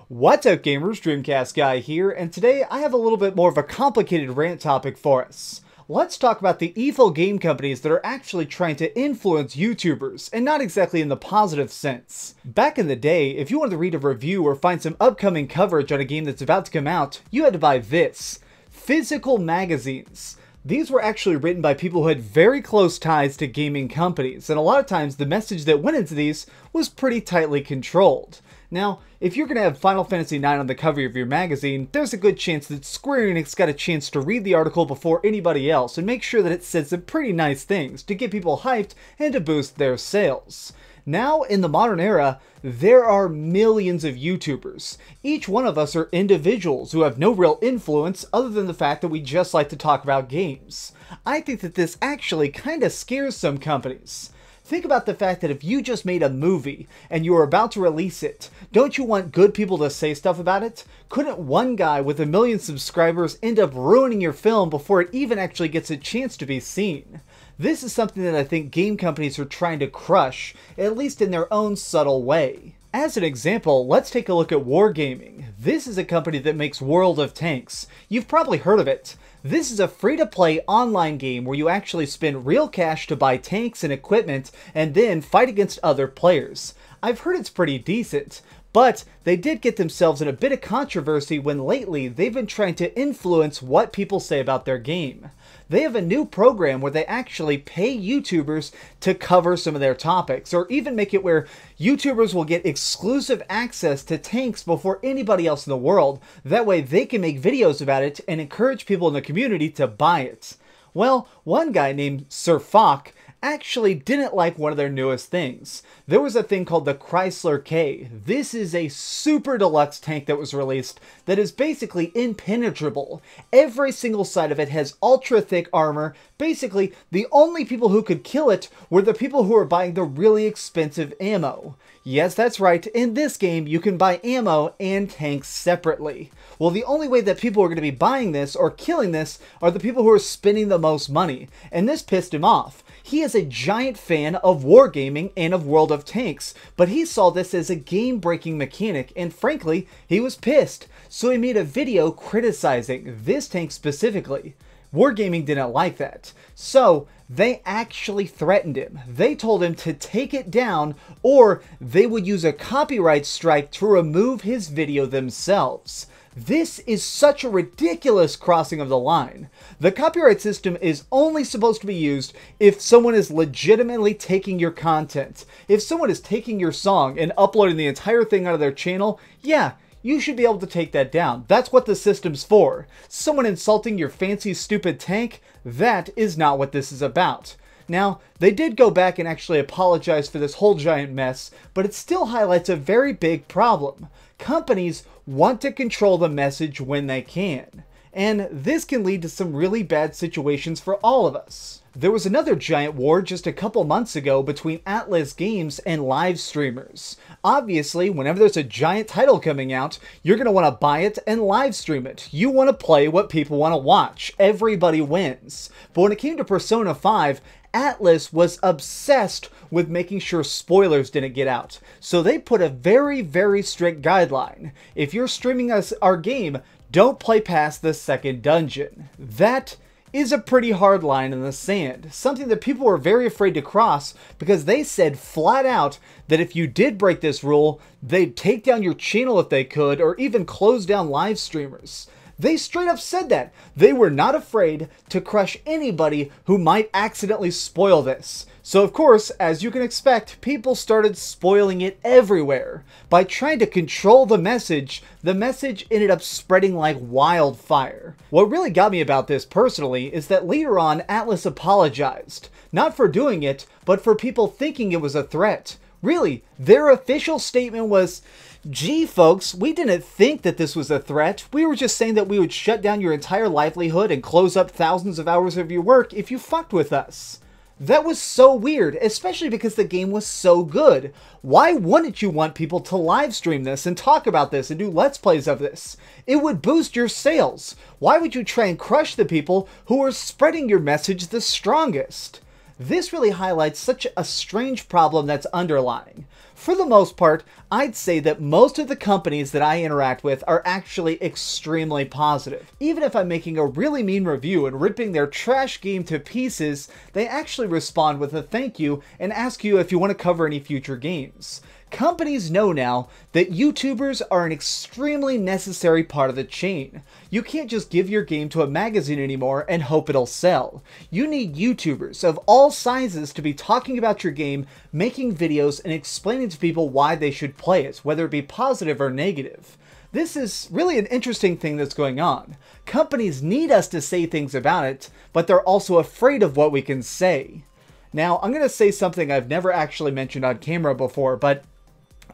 What's up gamers, DreamcastGuy here, and today I have a little bit more of a complicated rant topic for us. Let's talk about the evil game companies that are actually trying to influence YouTubers, and not exactly in the positive sense. Back in the day, if you wanted to read a review or find some upcoming coverage on a game that's about to come out, you had to buy this. Physical magazines. These were actually written by people who had very close ties to gaming companies, and a lot of times the message that went into these was pretty tightly controlled. Now, if you're going to have Final Fantasy IX on the cover of your magazine, there's a good chance that Square Enix got a chance to read the article before anybody else and make sure that it said some pretty nice things to get people hyped and to boost their sales. Now, in the modern era, there are millions of YouTubers. Each one of us are individuals who have no real influence other than the fact that we just like to talk about games. I think that this actually kind of scares some companies. Think about the fact that if you just made a movie and you were about to release it, don't you want good people to say stuff about it? Couldn't one guy with 1 million subscribers end up ruining your film before it even actually gets a chance to be seen? This is something that I think game companies are trying to crush, at least in their own subtle way. As an example, let's take a look at Wargaming. This is a company that makes World of Tanks. You've probably heard of it. This is a free-to-play online game where you actually spend real cash to buy tanks and equipment and then fight against other players. I've heard it's pretty decent, but they did get themselves in a bit of controversy when lately they've been trying to influence what people say about their game. They have a new program where they actually pay YouTubers to cover some of their topics, or even make it where YouTubers will get exclusive access to tanks before anybody else in the world. That way they can make videos about it and encourage people in the community to buy it. Well, one guy named Sir Fock actually didn't like one of their newest things. There was a thing called the Chrysler K. This is a super deluxe tank that was released that is basically impenetrable. Every single side of it has ultra thick armor. Basically, the only people who could kill it were the people who were buying the really expensive ammo. Yes, that's right. In this game, you can buy ammo and tanks separately. Well, the only way that people are going to be buying this or killing this are the people who are spending the most money, and this pissed him off. He is a giant fan of Wargaming and of World of Tanks, but he saw this as a game-breaking mechanic, and frankly, he was pissed. So he made a video criticizing this tank specifically. Wargaming didn't like that, so they actually threatened him. They told him to take it down, or they would use a copyright strike to remove his video themselves. This is such a ridiculous crossing of the line. The copyright system is only supposed to be used if someone is legitimately taking your content. If someone is taking your song and uploading the entire thing out of their channel, yeah, you should be able to take that down. That's what the system's for. Someone insulting your fancy, stupid tank, that is not what this is about. Now, they did go back and actually apologize for this whole giant mess, but it still highlights a very big problem. Companies want to control the message when they can, and this can lead to some really bad situations for all of us. There was another giant war just a couple months ago between Atlas Games and live streamers. Obviously, whenever there's a giant title coming out, you're going to want to buy it and live stream it. You want to play what people want to watch. Everybody wins. But when it came to Persona 5, Atlas was obsessed with making sure spoilers didn't get out. So they put a very, very strict guideline. If you're streaming our game, don't play past the second dungeon. That is a pretty hard line in the sand. Something that people were very afraid to cross because they said flat out that if you did break this rule, they'd take down your channel if they could, or even close down live streamers. They straight up said that. They were not afraid to crush anybody who might accidentally spoil this. So of course, as you can expect, people started spoiling it everywhere. By trying to control the message ended up spreading like wildfire. What really got me about this personally is that later on, Atlas apologized. Not for doing it, but for people thinking it was a threat. Really, their official statement was, "Gee, folks, we didn't think that this was a threat. We were just saying that we would shut down your entire livelihood and close up thousands of hours of your work if you fucked with us." That was so weird, especially because the game was so good. Why wouldn't you want people to live stream this and talk about this and do Let's Plays of this? It would boost your sales. Why would you try and crush the people who are spreading your message the strongest? This really highlights such a strange problem that's underlying. For the most part, I'd say that most of the companies that I interact with are actually extremely positive. Even if I'm making a really mean review and ripping their trash game to pieces, they actually respond with a thank you and ask you if you want to cover any future games. Companies know now that YouTubers are an extremely necessary part of the chain. You can't just give your game to a magazine anymore and hope it'll sell. You need YouTubers of all sizes to be talking about your game, making videos, and explaining to people why they should play it, whether it be positive or negative. This is really an interesting thing that's going on. Companies need us to say things about it, but they're also afraid of what we can say. Now, I'm going to say something I've never actually mentioned on camera before, but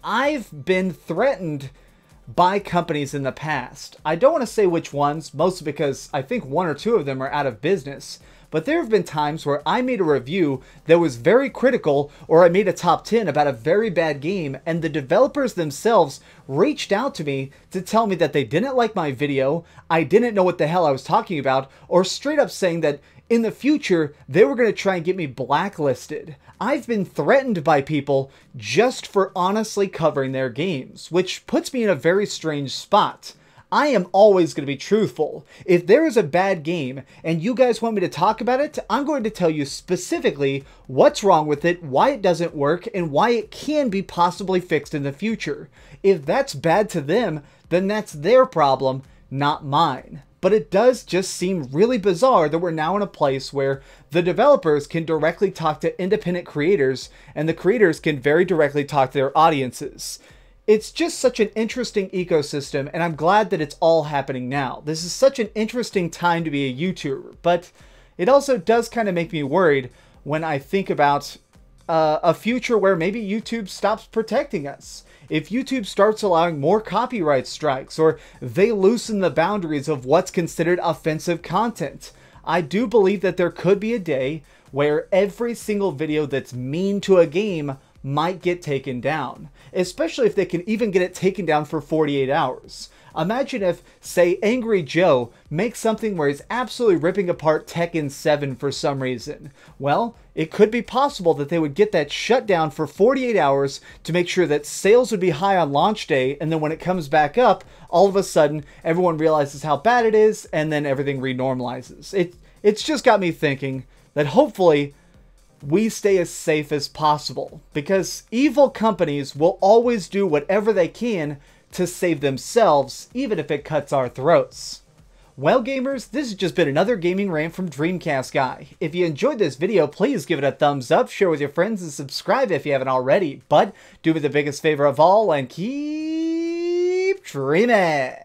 I've been threatened by companies in the past. I don't want to say which ones, mostly because I think one or two of them are out of business, but there have been times where I made a review that was very critical, or I made a top 10 about a very bad game, and the developers themselves reached out to me to tell me that they didn't like my video, I didn't know what the hell I was talking about, or straight up saying that in the future, they were going to try and get me blacklisted. I've been threatened by people just for honestly covering their games, which puts me in a very strange spot. I am always going to be truthful. If there is a bad game and you guys want me to talk about it, I'm going to tell you specifically what's wrong with it, why it doesn't work, and why it can be possibly fixed in the future. If that's bad to them, then that's their problem, not mine. But it does just seem really bizarre that we're now in a place where the developers can directly talk to independent creators, and the creators can very directly talk to their audiences. It's just such an interesting ecosystem, and I'm glad that it's all happening now. This is such an interesting time to be a YouTuber, but it also does kind of make me worried when I think about a future where maybe YouTube stops protecting us. If YouTube starts allowing more copyright strikes, or they loosen the boundaries of what's considered offensive content, I do believe that there could be a day where every single video that's mean to a game might get taken down, especially if they can even get it taken down for 48 hours. Imagine if, say, Angry Joe makes something where he's absolutely ripping apart Tekken 7 for some reason. Well, it could be possible that they would get that shut down for 48 hours to make sure that sales would be high on launch day, and then when it comes back up, all of a sudden, everyone realizes how bad it is, and then everything renormalizes. It's just got me thinking that hopefully we stay as safe as possible, because evil companies will always do whatever they can to save themselves, even if it cuts our throats. Well, gamers, this has just been another gaming rant from DreamcastGuy. If you enjoyed this video, please give it a thumbs up, share with your friends, and subscribe if you haven't already. But do me the biggest favor of all and keep dreaming.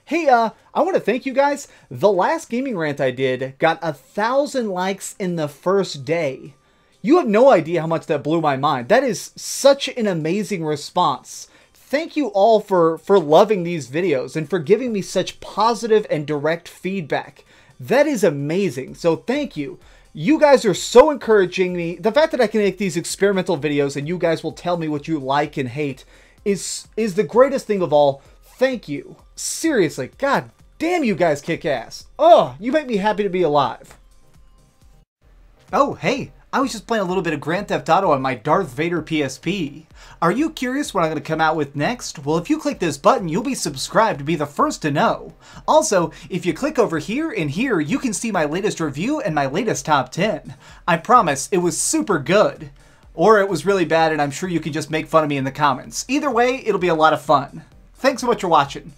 Hey, I want to thank you guys. The last gaming rant I did got 1,000 likes in the first day. You have no idea how much that blew my mind. That is such an amazing response. Thank you all for loving these videos and for giving me such positive and direct feedback. That is amazing. So thank you. You guys are so encouraging me. The fact that I can make these experimental videos and you guys will tell me what you like and hate is the greatest thing of all. Thank you. Seriously, god damn, you guys kick ass. Oh, you make me happy to be alive. Oh, hey, I was just playing a little bit of Grand Theft Auto on my Darth Vader PSP. Are you curious what I'm going to come out with next? Well, if you click this button, you'll be subscribed to be the first to know. Also, if you click over here and here, you can see my latest review and my latest top 10. I promise, it was super good. Or it was really bad, and I'm sure you can just make fun of me in the comments. Either way, it'll be a lot of fun. Thanks so much for watching.